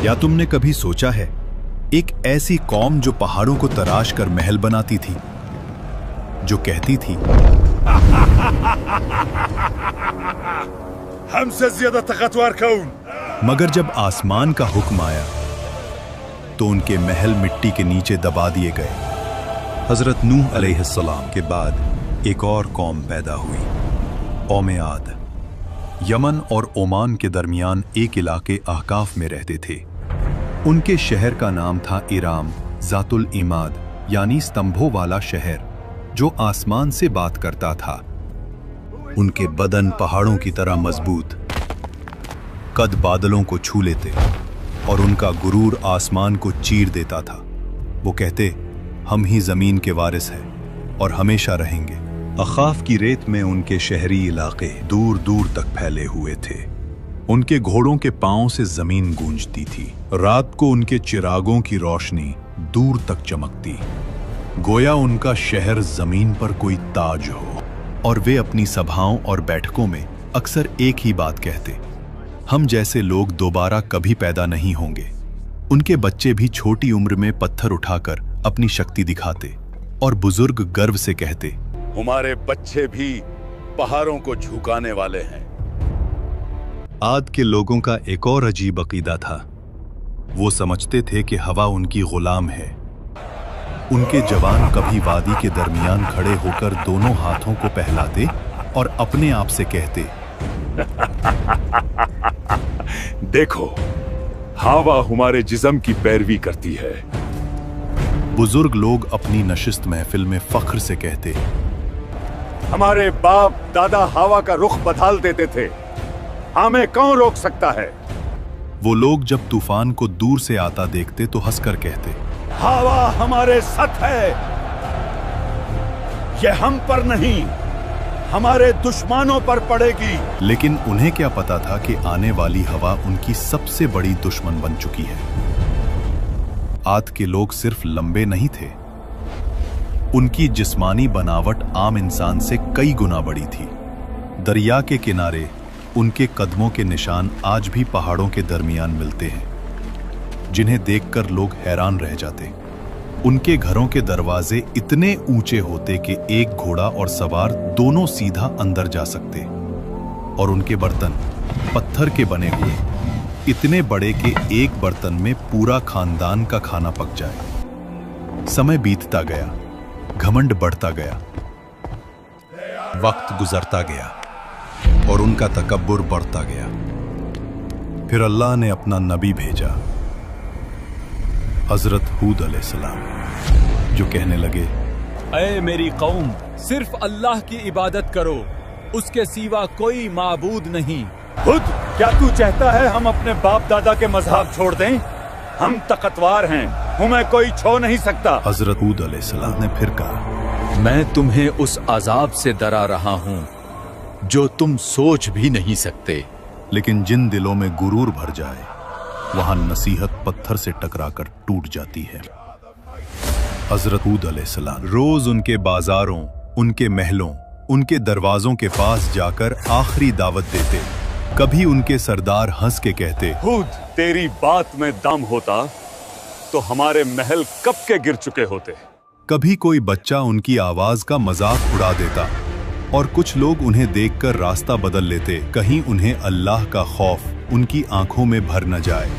या तुमने कभी सोचा है, एक ऐसी कौम जो पहाड़ों को तराश कर महल बनाती थी, जो कहती थी हमसे ज्यादा ताकतवर कौन? मगर जब आसमान का हुक्म आया तो उनके महल मिट्टी के नीचे दबा दिए गए। हजरत नूह अलैहिस्सलाम के बाद एक और कौम पैदा हुई, कौम आद। यमन और ओमान के दरमियान एक इलाके अहकाफ में रहते थे। उनके शहर का नाम था इराम जातुल इमाद, यानी स्तंभों वाला शहर जो आसमान से बात करता था। उनके बदन पहाड़ों की तरह मजबूत, कद बादलों को छू लेते और उनका गुरूर आसमान को चीर देता था। वो कहते, हम ही जमीन के वारिस हैं और हमेशा रहेंगे। अखाफ की रेत में उनके शहरी इलाके दूर दूर तक फैले हुए थे। उनके घोड़ों के पांव से जमीन गूंजती थी। रात को उनके चिरागों की रोशनी दूर तक चमकती, गोया उनका शहर जमीन पर कोई ताज हो। और वे अपनी सभाओं और बैठकों में अक्सर एक ही बात कहते, हम जैसे लोग दोबारा कभी पैदा नहीं होंगे। उनके बच्चे भी छोटी उम्र में पत्थर उठाकर अपनी शक्ति दिखाते और बुजुर्ग गर्व से कहते, हमारे बच्चे भी पहाड़ों को झुकाने वाले हैं। आद के लोगों का एक और अजीब अकीदा था। वो समझते थे कि हवा उनकी गुलाम है। उनके जवान कभी वादी के दरमियान खड़े होकर दोनों हाथों को पहलाते और अपने आप से कहते, देखो, हवा हमारे जिस्म की पैरवी करती है। बुजुर्ग लोग अपनी नशिस्त महफिल में फख्र से कहते, हमारे बाप दादा हवा का रुख बदल देते थे, हमें कौन रोक सकता है? वो लोग जब तूफान को दूर से आता देखते तो हंसकर कहते, हवा हमारे साथ है, ये हम पर नहीं, हमारे दुश्मनों पर पड़ेगी। लेकिन उन्हें क्या पता था कि आने वाली हवा उनकी सबसे बड़ी दुश्मन बन चुकी है। आद के लोग सिर्फ लंबे नहीं थे, उनकी जिस्मानी बनावट आम इंसान से कई गुना बड़ी थी। दरिया के किनारे उनके कदमों के निशान आज भी पहाड़ों के दरमियान मिलते हैं, जिन्हें देखकर लोग हैरान रह जाते। उनके घरों के दरवाजे इतने ऊंचे होते कि एक घोड़ा और सवार दोनों सीधा अंदर जा सकते, और उनके बर्तन पत्थर के बने हुए, इतने बड़े कि एक बर्तन में पूरा खानदान का खाना पक जाए। समय बीतता गया, घमंड बढ़ता गया, वक्त गुजरता गया और उनका तकब्बुर बढ़ता गया। फिर अल्लाह ने अपना नबी भेजा, हजरत हूद अलैहिस्सलाम, जो कहने लगे, ऐ मेरी कौम, सिर्फ अल्लाह की इबादत करो, उसके सिवा कोई माबूद नहीं। खुद क्या तू चाहता है हम अपने बाप दादा के मजहब छोड़ दें? हम ताकतवर हैं, हमें कोई छो नहीं सकता। हजरत हूद अलैहिस्सलाम ने फिर कहा, मैं तुम्हें उस अजाब से डरा रहा हूँ जो तुम सोच भी नहीं सकते। लेकिन जिन दिलों में गुरूर भर जाए, वहां नसीहत पत्थर से टकराकर टूट जाती है। हजरत हूद अलैहिस्सलाम रोज उनके बाजारों, उनके महलों, उनके दरवाजों के पास जाकर आखिरी दावत देते। कभी उनके सरदार हंस के कहते, हूद, तेरी बात में दम होता तो हमारे महल कब के गिर चुके होते। कभी कोई बच्चा उनकी आवाज का मजाक उड़ा देता और कुछ लोग उन्हें देखकर रास्ता बदल लेते, कहीं उन्हें अल्लाह का खौफ उनकी आंखों में भर न जाए।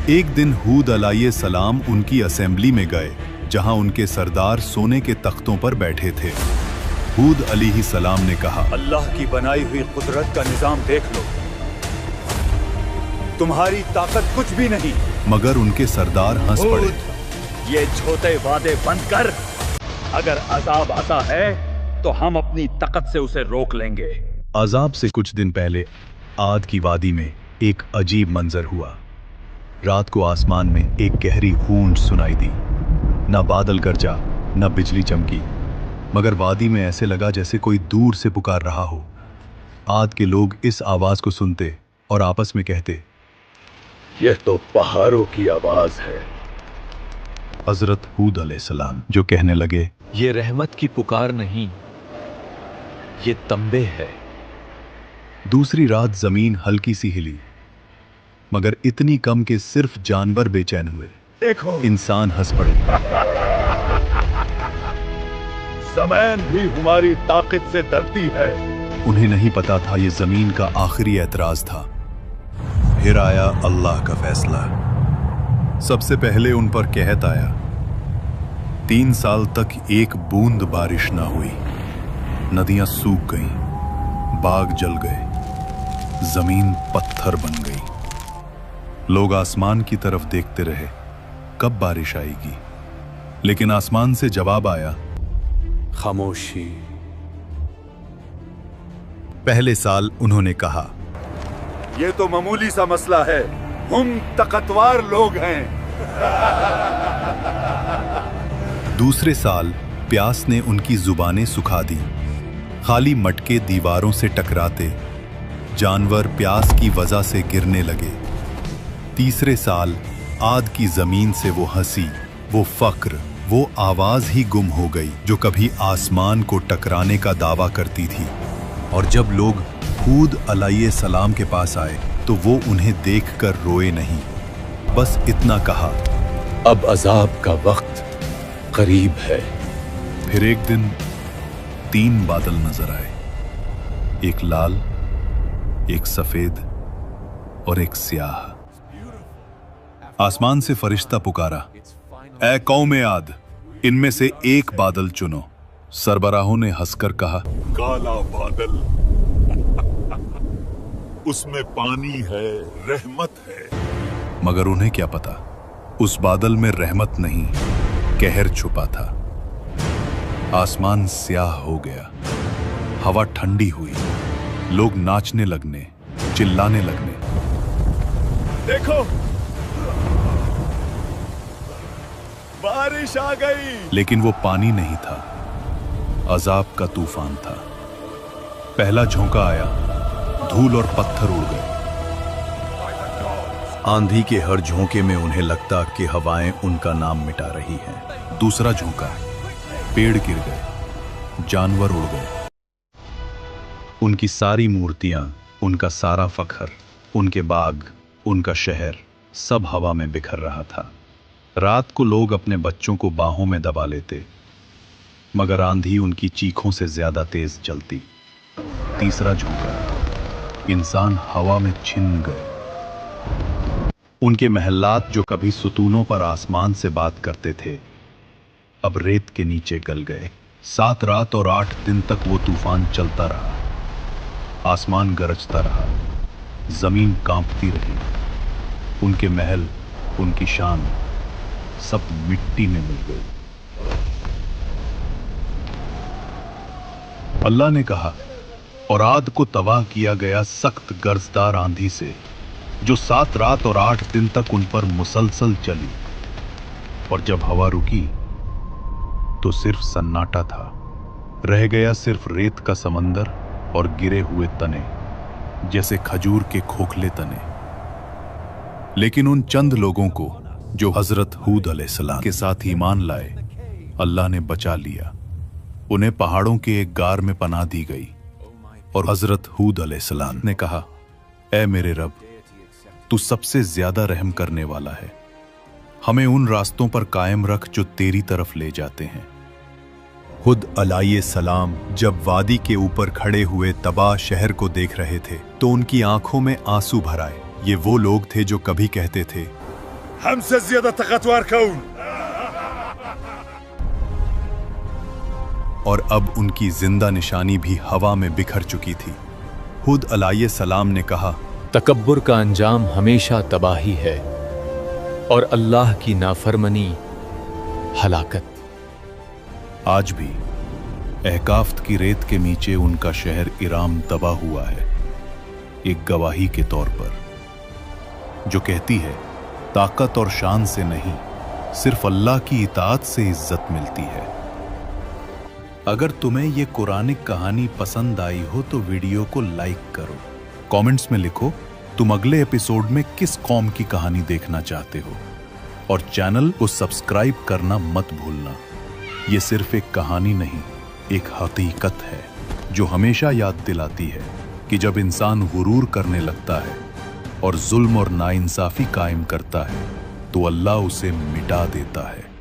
एक दिन हूद अलैहिस्सलाम उनकी असेंबली में गए, जहां उनके सरदार सोने के तख्तों पर बैठे थे। हूद अलैहिस्सलाम ने कहा, अल्लाह की बनाई हुई कुदरत का निजाम देख लो, तुम्हारी ताकत कुछ भी नहीं। मगर उनके सरदार हंस पड़े। ये झूठे वादे बंद कर, अगर अजाब आता है तो हम अपनी ताकत से उसे रोक लेंगे। अजाब से कुछ दिन पहले आद की वादी में एक अजीब मंजर हुआ। रात को आसमान में एक गहरी गूंज सुनाई दी। न बादल गरजा, न बिजली चमकी, मगर वादी में ऐसे लगा जैसे कोई दूर से पुकार रहा हो। आद के लोग इस आवाज को सुनते और आपस में कहते, यह तो पहाड़ों की आवाज है। हजरत हूद अलैहिस्सलाम जो कहने लगे, ये रहमत की पुकार नहीं, ये तंबे है। दूसरी रात जमीन हल्की सी हिली। मगर इतनी कम कि सिर्फ जानवर बेचैन हुए। देखो, इंसान हंस पड़े। ज़मीन भी हमारी ताकत से डरती है। उन्हें नहीं पता था ये जमीन का आखिरी एतराज था। फिर आया अल्लाह का फैसला। सबसे पहले उन पर कहत आया। 3 साल तक एक बूंद बारिश ना हुई। नदियां सूख गईं, बाग जल गए, जमीन पत्थर बन गई। लोग आसमान की तरफ देखते रहे, कब बारिश आएगी। लेकिन आसमान से जवाब आया, खामोशी। पहले साल उन्होंने कहा, ये तो मामूली सा मसला है, हम ताकतवर लोग हैं। दूसरे साल प्यास ने उनकी जुबानें सुखा दी। खाली मटके दीवारों से टकराते, जानवर प्यास की वजह से गिरने लगे। तीसरे साल आद की जमीन से वो हंसी, वो फक्र, वो आवाज ही गुम हो गई जो कभी आसमान को टकराने का दावा करती थी। और जब लोग हूद अलैहिस्सलाम के पास आए तो वो उन्हें देखकर रोए नहीं, बस इतना कहा, अब अजाब का वक्त करीब है। फिर एक दिन 3 बादल नजर आए, एक लाल, एक सफेद और एक स्याह। आसमान से फरिश्ता पुकारा, ऐ कौमे आद, इनमें से एक बादल चुनो। सरबराहों ने हंसकर कहा, काला बादल, उसमें पानी है, रहमत है। मगर उन्हें क्या पता, उस बादल में रहमत नहीं, कहर छुपा था। आसमान स्याह हो गया, हवा ठंडी हुई, लोग नाचने लगने, चिल्लाने लगने। देखो, बारिश आ गई। लेकिन वो पानी नहीं था, अजाब का तूफान था। पहला झोंका आया, धूल और पत्थर उड़ गए। आंधी के हर झोंके में उन्हें लगता कि हवाएं उनका नाम मिटा रही हैं। दूसरा झोंका, पेड़ गिर गए, जानवर उड़ गए। उनकी सारी मूर्तियां, उनका सारा फखर, उनके बाग, उनका शहर, सब हवा में बिखर रहा था। रात को लोग अपने बच्चों को बाहों में दबा लेते, मगर आंधी उनकी चीखों से ज्यादा तेज चलती। तीसरा झोंका, इंसान हवा में छिन गए। उनके महल्लात जो कभी सुतूनों पर आसमान से बात करते थे, अब रेत के नीचे गल गए। 7 रात और 8 दिन तक वो तूफान चलता रहा। आसमान गरजता रहा, जमीन कांपती रही। उनके महल, उनकी शान, सब मिट्टी में मिल गई। अल्लाह ने कहा, और आद को तबाह किया गया सख्त गर्जदार आंधी से, जो 7 रात और 8 दिन तक उन पर मुसलसल चली। और जब हवा रुकी तो सिर्फ सन्नाटा था। रह गया सिर्फ रेत का समंदर और गिरे हुए तने, जैसे खजूर के खोखले तने। लेकिन उन चंद लोगों को जो हजरत हूद अलैहिस्सलाम के साथ ईमान लाए, अल्लाह ने बचा लिया। उन्हें पहाड़ों के एक गार में पनाह दी गई। और हजरत हूद अलैहिस्सलाम ने कहा, ऐ मेरे रब, तू सबसे ज्यादा रहम करने वाला है, हमें उन रास्तों पर कायम रख जो तेरी तरफ ले जाते हैं। हुद अलैहिस्सलाम जब वादी के ऊपर खड़े हुए तबाह शहर को देख रहे थे तो उनकी आंखों में आंसू भर आए। ये वो लोग थे जो कभी कहते थे, हमसे ज्यादा ताकतवर कौन? और अब उनकी जिंदा निशानी भी हवा में बिखर चुकी थी। हुद अलैहिस्सलाम ने कहा, तकब्बुर का अंजाम हमेशा तबाही है और अल्लाह की नाफरमानी हलाकत। आज भी अहकाफ्त की रेत के नीचे उनका शहर इराम दबा हुआ है, एक गवाही के तौर पर, जो कहती है ताकत और शान से नहीं, सिर्फ अल्लाह की इताअत से इज्जत मिलती है। अगर तुम्हें ये कुरानिक कहानी पसंद आई हो तो वीडियो को लाइक करो, कमेंट्स में लिखो तुम अगले एपिसोड में किस कौम की कहानी देखना चाहते हो, और चैनल को सब्सक्राइब करना मत भूलना। ये सिर्फ एक कहानी नहीं, एक हकीकत है जो हमेशा याद दिलाती है कि जब इंसान गुरूर करने लगता है और जुल्म और नाइंसाफी कायम करता है तो अल्लाह उसे मिटा देता है।